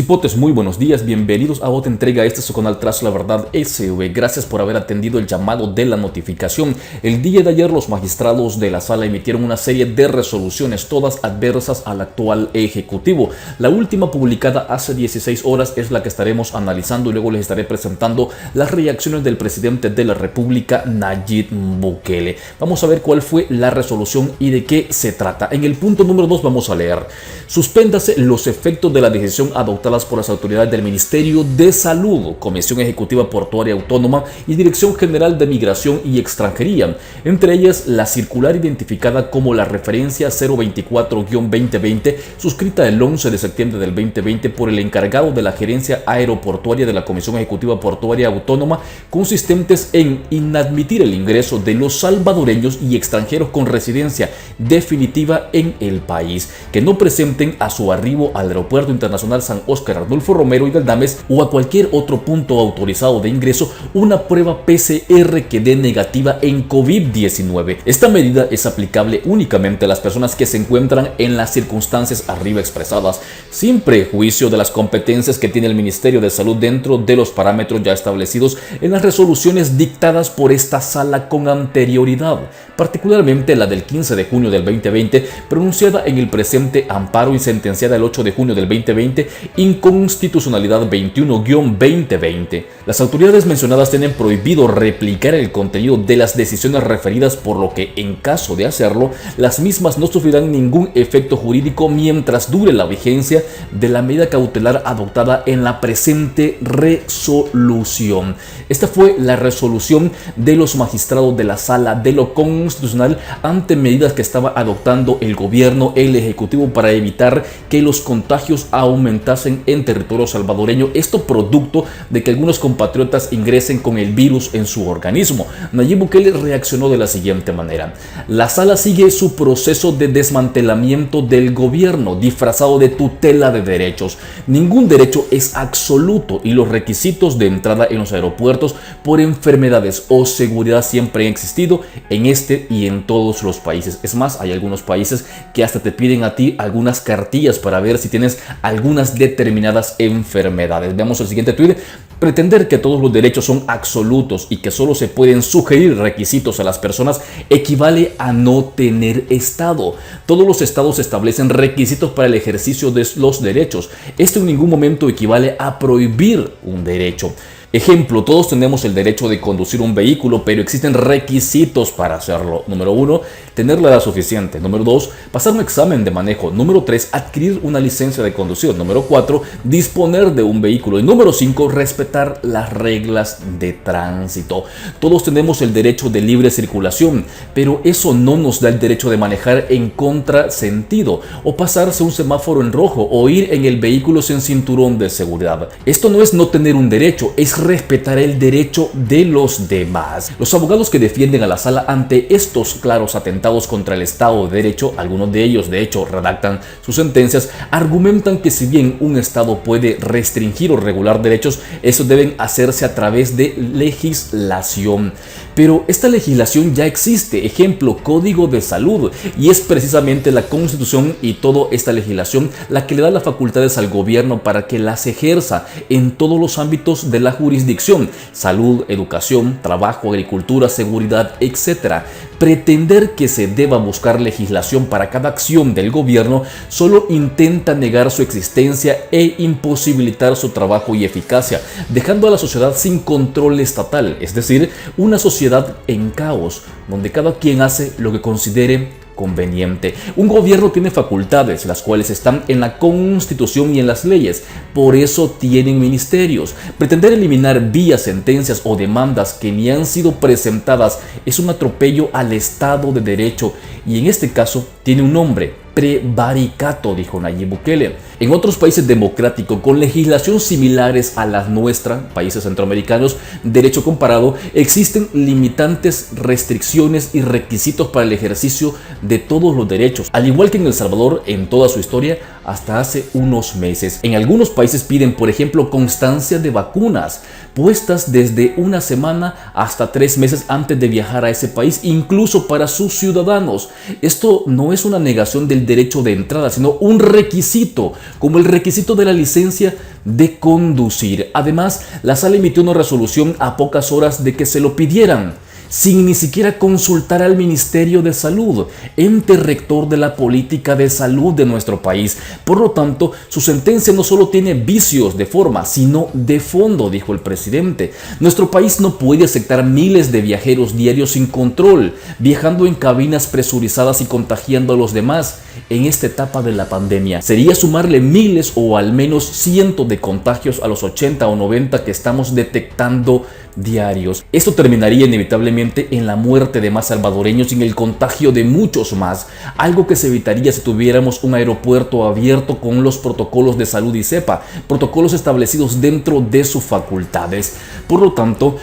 Cipotes, muy buenos días, bienvenidos a otra entrega. Este es su canal Tras la Verdad SV. Gracias por haber atendido el llamado de la notificación. El día de ayer los magistrados de la sala emitieron una serie de resoluciones, todas adversas al actual ejecutivo. La última, publicada hace 16 horas, es la que estaremos analizando y luego les estaré presentando las reacciones del presidente de la República, Nayib Bukele. Vamos a ver cuál fue la resolución y de qué se trata. En el punto número 2 vamos a leer: suspéndase los efectos de la decisión adoptadas por las autoridades del Ministerio de Salud, Comisión Ejecutiva Portuaria Autónoma y Dirección General de Migración y Extranjería, entre ellas la circular identificada como la referencia 024-2020, suscrita el 11 de septiembre del 2020 por el encargado de la Gerencia Aeroportuaria de la Comisión Ejecutiva Portuaria Autónoma, consistentes en inadmitir el ingreso de los salvadoreños y extranjeros con residencia definitiva en el país, que no presenten a su arribo al Aeropuerto Internacional San Óscar Arnulfo Romero y Galdames o a cualquier otro punto autorizado de ingreso una prueba PCR que dé negativa en COVID-19. Esta medida es aplicable únicamente a las personas que se encuentran en las circunstancias arriba expresadas, sin prejuicio de las competencias que tiene el Ministerio de Salud dentro de los parámetros ya establecidos en las resoluciones dictadas por esta sala con anterioridad, particularmente la del 15 de junio del 2020, pronunciada en el presente amparo y sentenciada el 8 de junio del 2020, Inconstitucionalidad 21-2020. Las autoridades mencionadas tienen prohibido replicar el contenido de las decisiones referidas, por lo que, en caso de hacerlo, las mismas no sufrirán ningún efecto jurídico mientras dure la vigencia de la medida cautelar adoptada en la presente resolución. Esta fue la resolución de los magistrados de la Sala de lo Constitucional ante medidas que estaba adoptando el gobierno, el ejecutivo, para evitar que los contagios aumentasen en territorio salvadoreño. Esto producto de que algunos compatriotas ingresen con el virus en su organismo. Nayib Bukele reaccionó de la siguiente manera: la sala sigue su proceso de desmantelamiento del gobierno disfrazado de tutela de derechos. Ningún derecho es absoluto y los requisitos de entrada en los aeropuertos por enfermedades o seguridad siempre han existido en este y en todos los países. Es más, hay algunos países que hasta te piden a ti algunas cartillas para ver si tienes algunas determinadas enfermedades. Veamos el siguiente tuit: pretender que todos los derechos son absolutos y que solo se pueden sugerir requisitos a las personas equivale a no tener Estado. Todos los estados establecen requisitos para el ejercicio de los derechos. Esto en ningún momento equivale a prohibir un derecho. Ejemplo, todos tenemos el derecho de conducir un vehículo, pero existen requisitos para hacerlo. Número 1, tener la edad suficiente. Número 2, pasar un examen de manejo. Número 3, adquirir una licencia de conducción. Número 4, disponer de un vehículo. Y número 5, respetar las reglas de tránsito. Todos tenemos el derecho de libre circulación, pero eso no nos da el derecho de manejar en contrasentido, o pasarse un semáforo en rojo, o ir en el vehículo sin cinturón de seguridad. Esto no es no tener un derecho, es respetar el derecho de los demás. Los abogados que defienden a la sala ante estos claros atentados contra el Estado de Derecho, algunos de ellos de hecho redactan sus sentencias, argumentan que si bien un Estado puede restringir o regular derechos, eso deben hacerse a través de legislación. Pero esta legislación ya existe, ejemplo, Código de Salud, y es precisamente la Constitución y toda esta legislación la que le da las facultades al gobierno para que las ejerza en todos los ámbitos de la jurisdicción: salud, educación, trabajo, agricultura, seguridad, etc. Pretender que se deba buscar legislación para cada acción del gobierno solo intenta negar su existencia e imposibilitar su trabajo y eficacia, dejando a la sociedad sin control estatal, es decir, una sociedad en caos, donde cada quien hace lo que considere conveniente. Un gobierno tiene facultades, las cuales están en la Constitución y en las leyes. Por eso tienen ministerios. Pretender eliminar vía sentencias o demandas que ni han sido presentadas es un atropello al Estado de Derecho, y en este caso tiene un nombre: prevaricato, dijo Nayib Bukele. En otros países democráticos con legislación similares a la nuestra, países centroamericanos, derecho comparado, existen limitantes, restricciones y requisitos para el ejercicio de todos los derechos, al igual que en El Salvador en toda su historia hasta hace unos meses. En algunos países piden, por ejemplo, constancia de vacunas, puestas desde una semana hasta 3 meses antes de viajar a ese país, incluso para sus ciudadanos. Esto no es una negación del derecho de entrada, sino un requisito, como el requisito de la licencia de conducir. Además, la sala emitió una resolución a pocas horas de que se lo pidieran, sin ni siquiera consultar al Ministerio de Salud, ente rector de la política de salud de nuestro país. Por lo tanto, su sentencia no solo tiene vicios de forma, sino de fondo, dijo el presidente. Nuestro país no puede aceptar miles de viajeros diarios sin control, viajando en cabinas presurizadas y contagiando a los demás en esta etapa de la pandemia. Sería sumarle miles o al menos cientos de contagios a los 80 o 90 que estamos detectando diarios. Esto terminaría inevitablemente en la muerte de más salvadoreños y en el contagio de muchos más, algo que se evitaría si tuviéramos un aeropuerto abierto con los protocolos de salud y cepa, protocolos establecidos dentro de sus facultades. Por lo tanto,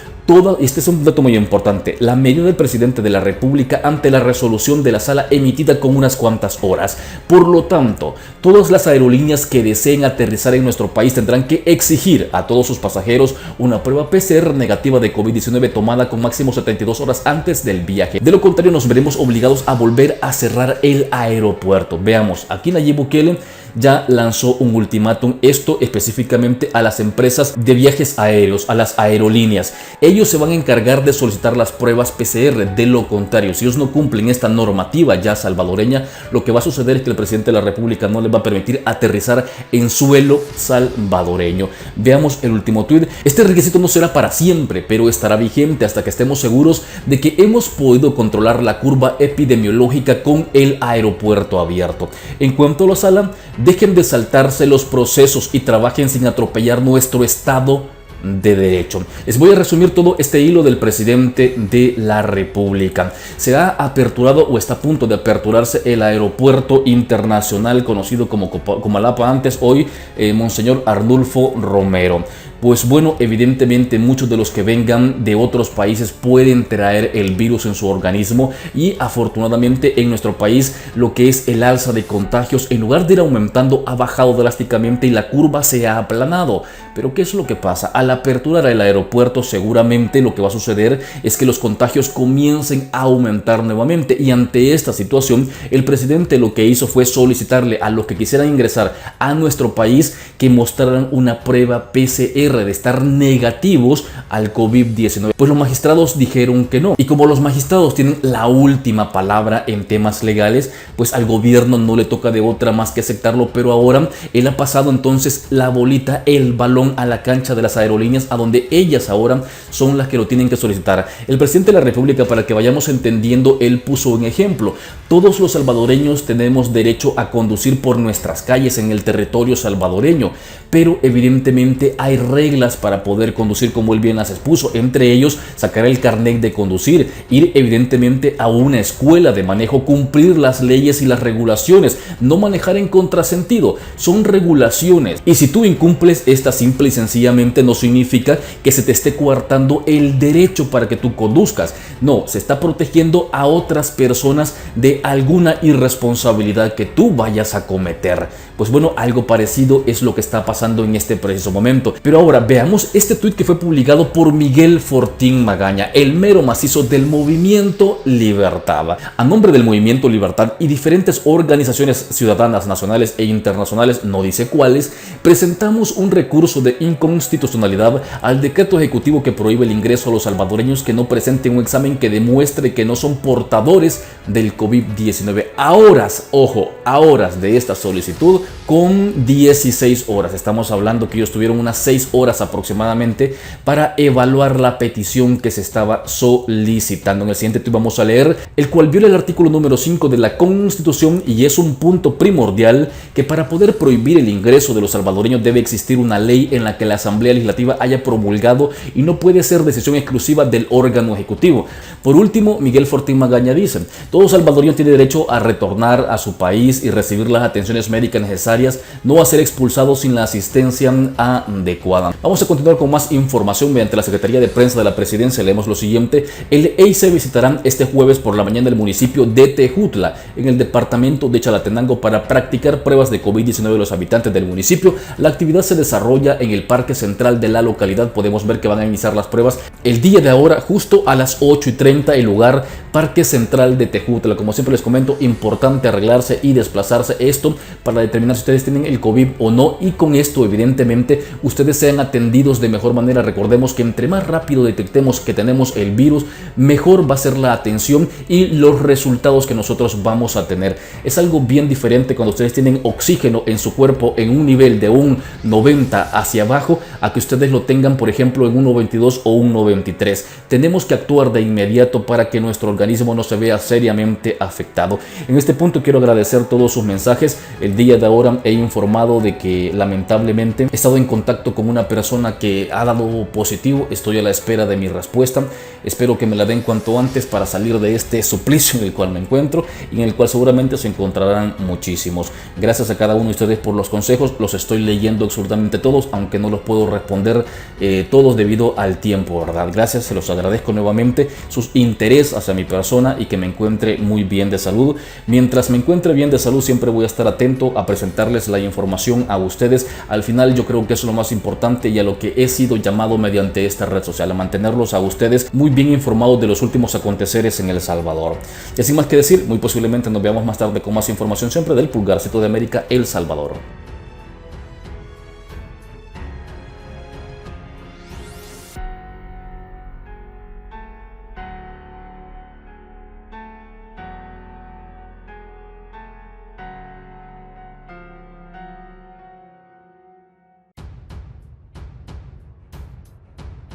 este es un dato muy importante, la medida del presidente de la República ante la resolución de la sala emitida con unas cuantas horas. Por lo tanto, todas las aerolíneas que deseen aterrizar en nuestro país tendrán que exigir a todos sus pasajeros una prueba PCR negativa de COVID-19 tomada con máximo 72 horas antes del viaje. De lo contrario, nos veremos obligados a volver a cerrar el aeropuerto. Veamos, aquí Nayib Bukele ya lanzó un ultimátum, esto específicamente a las empresas de viajes aéreos, a las aerolíneas. Ellos se van a encargar de solicitar las pruebas PCR. De lo contrario, si ellos no cumplen esta normativa ya salvadoreña, lo que va a suceder es que el presidente de la República no les va a permitir aterrizar en suelo salvadoreño. Veamos el último tuit. Este requisito no será para siempre, pero estará vigente hasta que estemos seguros de que hemos podido controlar la curva epidemiológica con el aeropuerto abierto. En cuanto a la sala, dejen de saltarse los procesos y trabajen sin atropellar nuestro Estado de derecho. Les voy a resumir todo este hilo del presidente de la República. Se ha aperturado o está a punto de aperturarse el aeropuerto internacional conocido como Comalapa, antes hoy Monseñor Arnulfo Romero. Pues bueno, evidentemente muchos de los que vengan de otros países pueden traer el virus en su organismo y afortunadamente en nuestro país lo que es el alza de contagios, en lugar de ir aumentando, ha bajado drásticamente y la curva se ha aplanado. Pero ¿qué es lo que pasa? Al aperturar el aeropuerto seguramente lo que va a suceder es que los contagios comiencen a aumentar nuevamente, y ante esta situación el presidente lo que hizo fue solicitarle a los que quisieran ingresar a nuestro país que mostraran una prueba PCR de estar negativos al COVID-19. Pues los magistrados dijeron que no, y como los magistrados tienen la última palabra en temas legales, pues al gobierno no le toca de otra más que aceptarlo. Pero ahora él ha pasado entonces la bolita, el balón a la cancha de las aerolíneas, a donde ellas ahora son las que lo tienen que solicitar. El presidente de la República, para que vayamos entendiendo, él puso un ejemplo: todos los salvadoreños tenemos derecho a conducir por nuestras calles en el territorio salvadoreño, pero evidentemente hay reglas para poder conducir, como él bien las expuso, entre ellos sacar el carnet de conducir, ir evidentemente a una escuela de manejo, cumplir las leyes y las regulaciones, no manejar en contrasentido. Son regulaciones, y si tú incumples esta, simple y sencillamente no significa que se te esté coartando el derecho para que tú conduzcas. No, se está protegiendo a otras personas de alguna irresponsabilidad que tú vayas a cometer. Pues bueno, algo parecido es lo que está pasando en este preciso momento. Pero ahora veamos este tuit que fue publicado por Miguel Fortín Magaña, el mero macizo del Movimiento Libertad. A nombre del Movimiento Libertad y diferentes organizaciones ciudadanas nacionales e internacionales, no dice cuáles, presentamos un recurso de inconstitucionalidad al decreto ejecutivo que prohíbe el ingreso a los salvadoreños que no presenten un examen que demuestre que no son portadores del COVID-19. A horas, ojo, a horas de esta solicitud, con 16 horas. Estamos hablando que ellos tuvieron unas 6 horas aproximadamente para evaluar la petición que se estaba solicitando. En el siguiente tuit vamos a leer, el cual viola el artículo número 5 de la Constitución, y es un punto primordial que para poder prohibir el ingreso de los salvadoreños debe existir una ley en la que la Asamblea Legislativa haya promulgado, y no puede ser decisión exclusiva del órgano ejecutivo. Por último, Miguel Fortín Magaña dice, todo salvadoreño tiene derecho a retornar a su país y recibir las atenciones médicas necesarias, no a ser expulsado sin la asistencia adecuada. Vamos a continuar con más información mediante la Secretaría de Prensa de la Presidencia. Leemos lo siguiente: el EIC visitará este jueves por la mañana el municipio de Tejutla, en el departamento de Chalatenango, para practicar pruebas de COVID-19 de los habitantes del municipio. La actividad se desarrolla en el parque central de la localidad. Podemos ver que van a iniciar las pruebas el día de ahora, justo a las 8:30. El lugar Parque Central de Tejutla. Como siempre les comento, importante arreglarse y desplazarse, esto para determinar si ustedes tienen el COVID o no, y con esto evidentemente ustedes sean atendidos de mejor manera. Recordemos que entre más rápido detectemos que tenemos el virus, mejor va a ser la atención y los resultados que nosotros vamos a tener. Es algo bien diferente cuando ustedes tienen oxígeno en su cuerpo en un nivel de un 90 hacia abajo, a que ustedes lo tengan por ejemplo en un 92 o un 93. Tenemos que actuar de inmediato para que nuestro organismo no se vea seriamente afectado. En este punto quiero agradecer todos sus mensajes. El día de ahora he informado de que lamentablemente he estado en contacto con una persona que ha dado positivo. Estoy a la espera de mi respuesta. Espero que me la den cuanto antes para salir de este suplicio en el cual me encuentro y en el cual seguramente se encontrarán muchísimos. Gracias a cada uno de ustedes por los consejos. Los estoy leyendo absolutamente todos, aunque no los puedo responder todos debido al tiempo, ¿verdad? Gracias, se los agradezco nuevamente sus interés hacia mi persona y que me encuentre muy bien de salud. Mientras me encuentre bien de salud, siempre voy a estar atento a presentarles la información a ustedes. Al final yo creo que eso es lo más importante y a lo que he sido llamado mediante esta red social, a mantenerlos a ustedes muy bien informados de los últimos aconteceres en El Salvador. Y sin más que decir, muy posiblemente nos veamos más tarde con más información siempre del Pulgarcito de América, El Salvador.